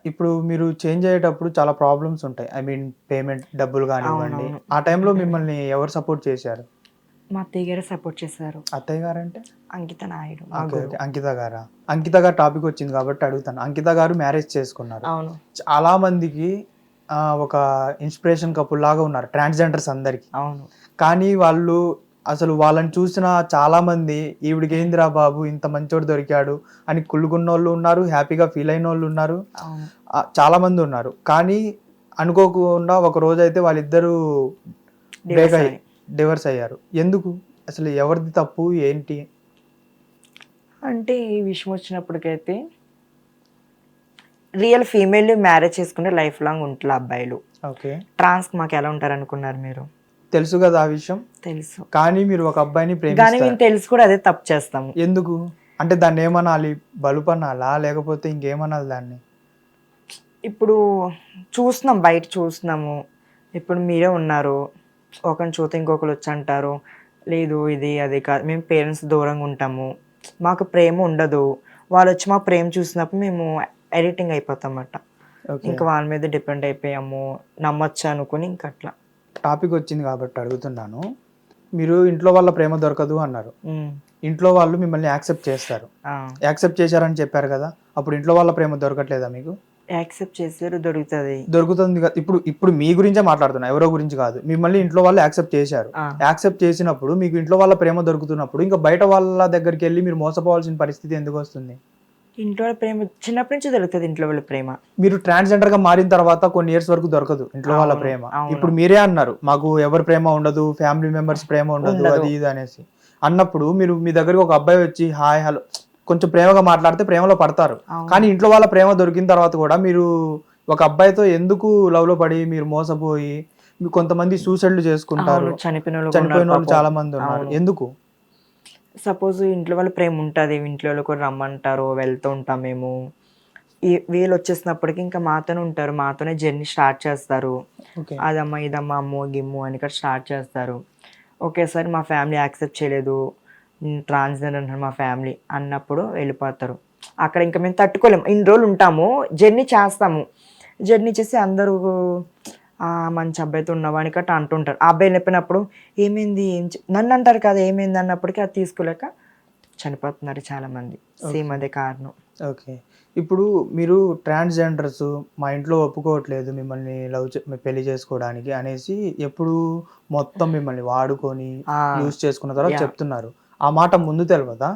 ఇప్పుడు మీరు చేంజ్ అయ్యేటప్పుడు చాలా ప్రాబ్లమ్స్ ఉంటాయి. ఐ మీన్ పేమెంట్ డబ్బులు గానివ్వండి. అవునవును. ఆ టైంలో మిమ్మల్ని ఎవరు సపోర్ట్ చేశారు? మా అత్తయ్య గారే సపోర్ట్ చేశారు. అత్తయ్య గారంటే? అంకిత నాయుడు మా ఓకే. ఓకే. గురువు. అంకిత గారా? అంకిత గారి టాపిక్ వచ్చింది కాబట్టి అడుగుతాను. అంకిత గారు మ్యారేజ్ చేసుకున్నారు. అవును. చాలా మందికి ఒక ఇన్‌స్పిరేషన్ కపుల్ లాగా ఉన్నారు ట్రాన్స్‌జెండర్స్ అందరికి. అవును. కానీ వాళ్ళు అసలు వాళ్ళని చూసిన చాలామంది ఈవిడికేందిరా బాబు ఇంత మంచోడు దొరికాడు అని కుళ్ళుకున్నోళ్ళు ఉన్నారు. హ్యాపీగా ఫీల్ అయినోళ్ళు ఉన్నారు. అవును. చాలామంది ఉన్నారు. కానీ అనుకోకుండా ఒక రోజైతే వాళ్ళిద్దరూ బ్రేక్ అయ్యి డివోర్స్ అయ్యారు. ఎందుకు? అసలు ఎవరిది తప్పు ఏంటి? అంటే ఈ విషయం వచ్చినప్పటికైతే రియల్ ఫీమేల్ మ్యారేజ్ చేసుకుంటే లైఫ్ లాంగ్ ఉంటారు అబ్బాయిలు. ఓకే. ట్రాన్స్ మాకు ఎలా ఉంటారు అనుకున్నారు మీరు? తెలుసు కదా ఆ విషయం. తెలుసు. కానీ మీరు ఒక అబ్బాయిని కానీ ప్రేమిస్తారు. మేము తెలిసి కూడా అదే తప్పు చేస్తాము. ఎందుకు? అంటే దాన్ని ఏమనాలి? బలుపనాలా? లేకపోతే ఇంకేమనాలి దాన్ని? ఇప్పుడు చూస్తున్నాం, బయట చూస్తున్నాము. ఇప్పుడు మీరే ఉన్నారు. ఒకరిని చూస్తే ఇంకొకరు వచ్చి అంటారు, లేదు ఇది అది కాదు. మేము పేరెంట్స్ దూరంగా ఉంటాము, మాకు ప్రేమ ఉండదు. వాళ్ళు వచ్చి మా ప్రేమ చూసినప్పుడు మేము ఎడిటింగ్ అయిపోతామట. ఓకే. ఇంకా వాళ్ళ మీద డిపెండ్ అయిపోయాము, నమ్మొచ్చు అనుకుని ఇంక అట్లా. టాపిక్ వచ్చింది కాబట్టి అడుగుతున్నాను. మీరు ఇంట్లో వాళ్ళ ప్రేమ దొరకదు అన్నారు. ఉమ్. ఇంట్లో వాళ్ళు మిమ్మల్ని యాక్సెప్ట్ చేస్తారు. ఆ. యాక్సెప్ట్ చేశారని చెప్పారు కదా! అప్పుడు ఇంట్లో వాళ్ళ ప్రేమ దొరకట్లేదా మీకు? యాక్సెప్ట్ చేశారు, దొరుకుతుంది. దొరుకుతుంది కదా! ఇప్పుడు మీ గురించే మాట్లాడుతున్నా, ఎవరో గురించి కాదు. మిమ్మల్ని ఇంట్లో వాళ్ళు యాక్సెప్ట్ చేశారు. ఆ. యాక్సెప్ట్ చేసినప్పుడు మీకు ఇంట్లో వాళ్ళ ప్రేమ దొరుకుతున్నప్పుడు ఇంకా బయట వాళ్ళ దగ్గరికి వెళ్ళి మీరు మోసపోవాల్సిన పరిస్థితి ఎందుకు వస్తుంది? ఇంట్లో వాళ్ళ ప్రేమ చిన్నప్పటి నుంచి దొరుకుతుంది. ఇంట్లో వాళ్ళ ప్రేమ మీరు ట్రాన్స్జెండర్ గా మారిన తర్వాత కొన్ని ఇయర్స్ వరకు దొరకదు ఇంట్లో వాళ్ళ అవును, ప్రేమ. అవును. ఇప్పుడు మీరే అన్నారు మాకు ఎవరి ప్రేమ ఉండదు, ఫ్యామిలీ మెంబర్స్ ప్రేమ ఉండదు, అది ఇది అనేసి అన్నప్పుడు మీరు మీ దగ్గరికి ఒక అబ్బాయి వచ్చి హాయ్ హలో కొంచెం ప్రేమగా మాట్లాడితే ప్రేమలో పడతారు. అవును. కానీ ఇంట్లో వాళ్ళ ప్రేమ దొరికిన తర్వాత కూడా మీరు ఒక అబ్బాయితో ఎందుకు లవ్ లో పడి మీరు మోసపోయి కొంతమంది సూసైడ్లు చేసుకుంటారు, అవును, చనిపోయిన వాళ్ళు చనిపోయిన వాళ్ళు పాపం. చాలా మంది ఉన్నారు. అవును. ఎందుకు? సపోజ్ ఇంట్లో వాళ్ళ ప్రేమ ఉంటుంది, ఇంట్లో వాళ్ళు కూడా రమ్మంటారు, వెళ్తూ ఉంటాం మేము. వీళ్ళు వచ్చేసినప్పటికి ఇంకా మాతోనే ఉంటారు, మాతోనే జర్నీ స్టార్ట్ చేస్తారు. ఓకే. అదమ్మా ఇదమ్మా అమ్మో గిమ్ము అని ఇక్కడ స్టార్ట్ చేస్తారు. ఒకేసారి మా ఫ్యామిలీ యాక్సెప్ట్ చేయలేదు, ట్రాన్స్జెండర్ అంటారు మా ఫ్యామిలీ అన్నప్పుడు వెళ్ళిపోతారు. అక్కడ ఇంకా మేము తట్టుకోలేము. ఇన్ని రోజులు ఉంటాము, జర్నీ చేస్తాము. జర్నీ చేసి అందరూ మంచి అబ్బాయితో ఉన్నావా అని కట్ట అంటుంటారు. ఆ అబ్బాయి వెళ్ళిపోయినప్పుడు ఏమైంది నన్ను అంటారు కదా, ఏమైంది అన్నప్పటికీ అది తీసుకోలేక చనిపోతున్నారు చాలామంది. సేమ్ అదే కారణం. ఓకే. ఇప్పుడు మీరు ట్రాన్స్జెండర్స్ మా ఇంట్లో ఒప్పుకోవట్లేదు మిమ్మల్ని పెళ్లి చేసుకోవడానికి అనేసి ఎప్పుడు మొత్తం మిమ్మల్ని వాడుకొని యూజ్ చేసుకున్న తర్వాత చెప్తున్నారు. ఆ మాట ముందు తెలియదా?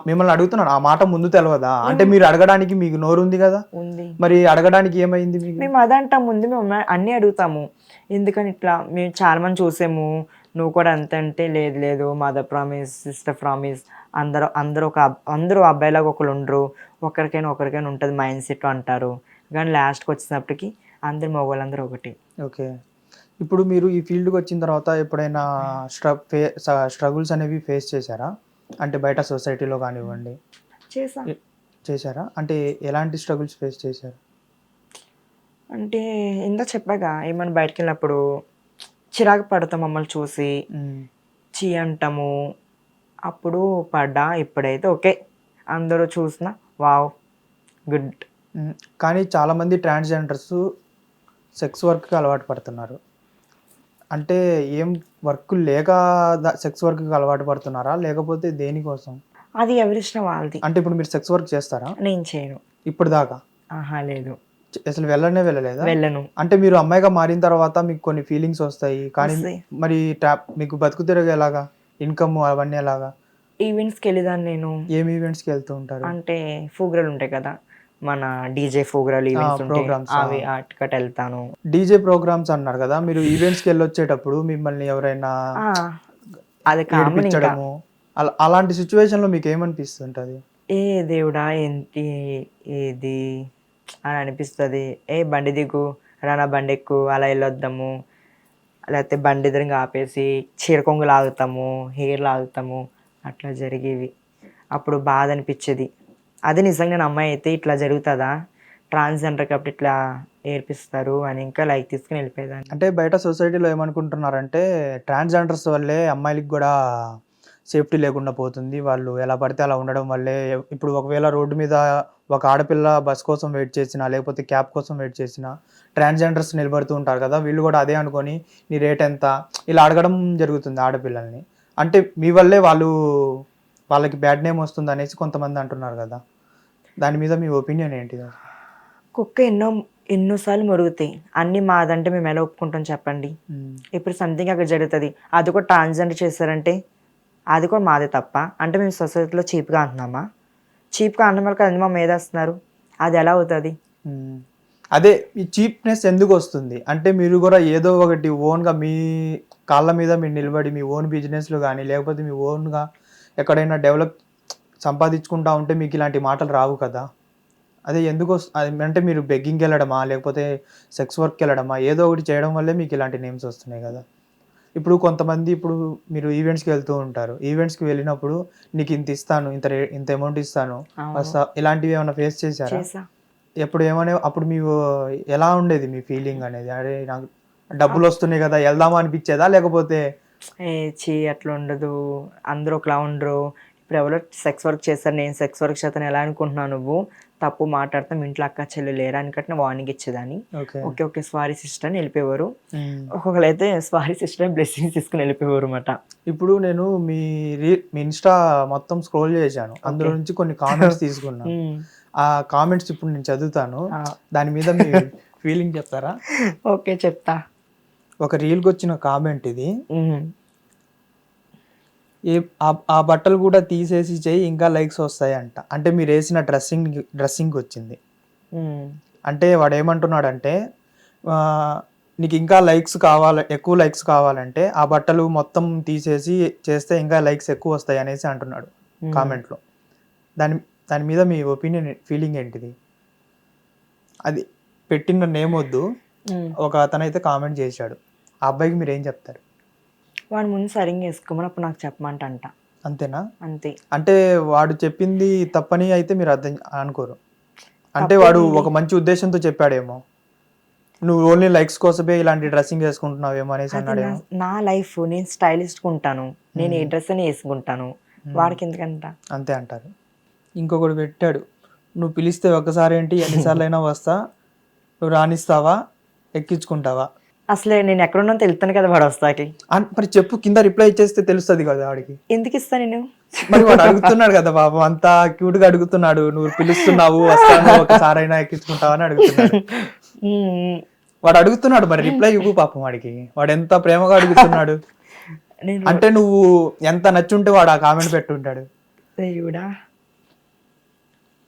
మిమ్మల్ని అడుగుతున్నాను, ఆ మాట ముందు తెలియదా? అంటే మీరు అడగడానికి మీకు నోరు ఉంది కదా, ఉంది. మరి అడగడానికి ఏమైంది మీకు? మేము అదంటాం, ముందు మేము అన్నీ అడుగుతాము. ఎందుకని ఇట్లా మేము చాలా మంది చూసాము, నువ్వు కూడా అంతే అంటే లేదు లేదు మదర్ ప్రామిస్ సిస్టర్ ప్రామిస్ అందరూ అబ్బాయిలాగా ఒకరు ఉండరు, ఒకరికైనా ఉంటుంది మైండ్ సెట్ అంటారు. కానీ లాస్ట్కి వచ్చినప్పటికీ అందరు మగవాళ్ళందరూ ఒకటి. ఓకే. ఇప్పుడు మీరు ఈ ఫీల్డ్కి వచ్చిన తర్వాత ఎప్పుడైనా స్ట్రగుల్స్ అనేవి ఫేస్ చేశారా? అంటే బయట సొసైటీలో కానివ్వండి చేశారా? అంటే ఎలాంటి స్ట్రగుల్స్ ఫేస్ చేశారు? అంటే ఇందా చెప్పాగా, ఏమన్నా బయటకు వెళ్ళినప్పుడు చిరాకు పడతాం మమ్మల్ని చూసి, చీ అంటాము. అప్పుడు పడ్డా, ఇప్పుడైతే ఓకే, అందరూ చూసిన వావ్ గుడ్. కానీ చాలామంది ట్రాన్స్జెండర్స్ సెక్స్ వర్క్కి అలవాటు పడుతున్నారు. అంటే ఏం వర్క్ లేక సెక్స్ వర్క్కి అలవాటు పడుతున్నారా, లేకపోతే దేనికోసం? అది ఎవరిష్టం వాళ్ళది. అంటే ఇప్పుడు మీరు సెక్స్ వర్క్ చేస్తారా? నేను చేయను ఇప్పుడు దాకా. ఆహా లేదు, అసలు వెళ్ళలేదా? వెళ్ళను. అంటే మీరు అమ్మాయిగా మారిన తర్వాత మీకు కొన్ని ఫీలింగ్స్ వస్తాయి, కానీ మరి మీకు బతుకు తిరగ ఎలాగా, ఇన్కమ్ అవన్నీ ఎలాగా? ఈవెంట్స్కి వెళ్ళేదాన్ని నేను. ఏం ఈవెంట్స్కి వెళ్తూ ఉంటారు? అంటే ప్రోగ్రాలు ఉంటాయి కదా, మన డీజే ప్రోగ్రాలు ఈవెంట్స్ ప్రోగ్రామ్స్, అవి అటుకట్ వెళ్తాను. డీజే ప్రోగ్రామ్స్ అన్నారు కదా, మీరు ఈవెంట్స్కి వెళ్ళొచ్చేటప్పుడు మిమ్మల్ని ఎవరైనా అది కామన్. అలాంటి సిచ్యువేషన్ లో మీకు ఏమనిపిస్తుంటది? ఏ దేవుడా ఏంటి ఇది అని అనిపిస్తుంది. ఏ బండి దిగు రానా, బండి ఎక్కు, అలా వెళ్ళొద్దాము. లేకపోతే బండి ఎదురుగా ఆపేసి చీర కొంగు లాగుతాము, హెయిర్ లాగుతాము, అట్లా జరిగేవి. అప్పుడు బాధ అనిపించేది. అది నిజంగా నేను అమ్మాయి అయితే ఇట్లా జరుగుతుందా, ట్రాన్స్జెండర్ కాబట్టి ఇట్లా ఏర్పిస్తారు అని ఇంకా లైక్ తీసుకుని వెళ్ళిపోయేదాన్ని. అంటే బయట సొసైటీలో ఏమనుకుంటున్నారంటే ట్రాన్స్జెండర్స్ వల్లే అమ్మాయిలకి కూడా సేఫ్టీ లేకుండా పోతుంది. వాళ్ళు ఎలా పడితే అలా ఉండడం వల్లే ఇప్పుడు ఒకవేళ రోడ్డు మీద ఒక ఆడపిల్ల బస్ కోసం వెయిట్ చేసినా, లేకపోతే క్యాబ్ కోసం వెయిట్ చేసినా, ట్రాన్స్‌జెండర్స్ నిలబడుతూ ఉంటారు కదా! వీళ్ళు కూడా అదే అనుకోని నీ రేట్ ఎంత? ఇలా అడగడం జరుగుతుంది ఆడపిల్లల్ని. అంటే మీ వల్లే వాళ్ళకి బ్యాడ్ నేమ్ వస్తుందనేసి కొంతమంది అంటున్నారు కదా! దాని మీద మీ ఒపీనియన్ ఏంటిది? కుక్క ఎన్నో సార్లు మొరుగుతాయి. అన్నీ మాదంటే మేము ఎలా ఒప్పుకుంటాం చెప్పండి? ఇప్పుడు సంథింగ్ అక్కడ జరుగుతది. అది కూడా ట్రాన్స్‌జెండర్ చేశారంటే అది కూడా మాదే తప్ప? అంటే మేము సొసైటీలో చీప్‌గా అంటున్నామా? చీప్‌గా అనడం వల్ల కదండీ మా మీదేస్తున్నారు. అది ఎలా అవుతది? అదే ఈ చీప్‌నెస్ ఎందుకొస్తుంది? అంటే మీరు గూడా ఏదో ఒకటి ఓన్‌గా మీ కాళ్ళ మీద మీరు నిలబడి మీ ఓన్ బిజినెస్‌లు గానీ, లేకపోతే మీ ఓన్‌గా ఎక్కడైనా సంపాదించుకుంటా ఉంటే మీకు ఇలాంటి మాటలు రావు కదా! అదే అది అంటే మీరు బెగ్గింగ్‌కెళ్ళడమా? లేకపోతే సెక్స్ వర్క్‌కెళ్ళడమా? ఏదో ఒకటి చేయడం వల్లే మీకు ఇలాంటి నేమ్స్ వస్తున్నాయి గదా! ఇప్పుడు కొంతమంది మీరు ఈవెంట్స్‌కి వెళ్తూ ఉంటారు. ఈవెంట్స్‌కి వెళ్ళినప్పుడు నీకు ఇంత ఇస్తాను, ఇంత అమౌంట్ ఇస్తాను. ఇలాంటివి ఏమైనా ఫేస్ చేశారా? చేశా. అప్పుడు ఎలా ఉండేది మీ ఫీలింగ్ అనేది? అరే! నాకు డబ్బులొస్తున్నాయి గదా! ఎళ్దామా అనిపిచ్చేదా? లేకపోతే ఏ ఛీ! అట్లా ఉండదు. అందరూ ఒకలా ఉండరు. ఇప్పుడు ఎవరో సెక్స్ వర్క్ చేశారు. నేను సెక్స్ వర్క్ చేస్తాను ఎలా అనుకుంటున్నావు నువ్వు? తప్పు మాట్లాడితే మీ ఇంట్లో అక్క చెల్లెలు లేరా అనికట్న వార్నింగ్ ఇచ్చేదాన్ని. Okay. Okay. Okay. Sorry sister అని వెళ్ళిపోయేవారు. హ్మ్. ఒక్కొక్కళ్ళైతే సారీ సిస్టర్ అని బ్లెస్సింగ్స్ తీసుకొని వెళ్ళిపోయేవారన్నమాట. ఇప్పుడు నేను మీ ఇన్‌స్టా మొత్తం స్క్రోల్ చేశాను. అందులో నుంచి కొన్ని కామెంట్స్ తీసుకున్నా. ఆ కామెంట్స్ ఇప్పుడు నేను చదువుతాను. దాని మీద మీ ఫీలింగ్ చెప్తారా? ఓకే. చెప్తా. ఒక రీల్‌కొచ్చిన కామెంట్ ఇది. ఆ బట్టలు కూడా తీసేసి చెయ్యి ఇంకా లైక్స్ వస్తాయంట. అంటే మీరేసిన డ్రెస్సింగ్‌కొచ్చింది. అంటే వాడేమంటున్నాడంటే నీకు ఇంకా ఎక్కువ లైక్స్ కావాలంటే ఆ బట్టలు మొత్తం తీసేసి చేస్తే ఇంకా లైక్స్ ఎక్కువ వస్తాయి అనేసి అంటున్నాడు కామెంట్‌లో. దాని మీద మీ ఫీలింగ్ ఏంటిది? అది పెట్టిన నేమ్ వద్దు. ఒక అతనైతే కామెంట్ చేశాడు. ఆ అబ్బాయికి మీరేం చెప్తారు? వాడు ముందు సరిగ్గా వేసుకోమని అప్పుడు నాకు చెప్పమంటంట. అంతేనా? అంతే. అంటే వాడు చెప్పింది తప్పని అయితే మీరు అర్థం అనుకోరు. అంటే వాడు ఒక మంచి ఉద్దేశంతో చెప్పాడేమో. నువ్వు ఓన్లీ లైక్స్ కోసమే ఇలాంటి డ్రెస్సింగ్ వేసుకుంటున్నావేమో అనేసి అన్నాడేమో. నా లైఫ్ నేను స్టైలిష్‌గా ఉంటాను. నేను ఏ డ్రెస్ అయినా వేసుకుంటాను. వాడికి ఎందుకంట? అంతే అంటారు. ఇంకొకడు పెట్టాడు. నువ్వు పిలిస్తే ఒక్కసారి ఏంటి ఎన్నిసార్లైనా వస్తా. నువ్వు రానిస్తావా? ఎక్కించుకుంటావా? అసలే నేను ఎక్కడున్నానో తెలుస్తాను కదా వాడు వస్తాకి. మరి చెప్పు, కింద రిప్లై ఇచ్చేస్తే తెలుస్తుంది కదా వాడికి. ఎందుకు ఇస్తా నేను? మరి వాడు అడుగుతున్నాడు కదా పాపం, అంతా క్యూట్ గా అడుగుతున్నాడు. నువ్వు పిలుస్తున్నావు, వస్తాను, ఒకసారైనా ఎక్కించుకుంటావా అని అడుగుతున్నాడు. వాడు అడుగుతున్నాడు, మరి రిప్లై ఇవ్వు పాపం వాడికి. వాడు ఎంత ప్రేమగా అడుగుతున్నాడు. అంటే నువ్వు ఎంత నచ్చుంటే వాడు ఆ కామెంట్ పెట్టుంటాడు. దేవుడా.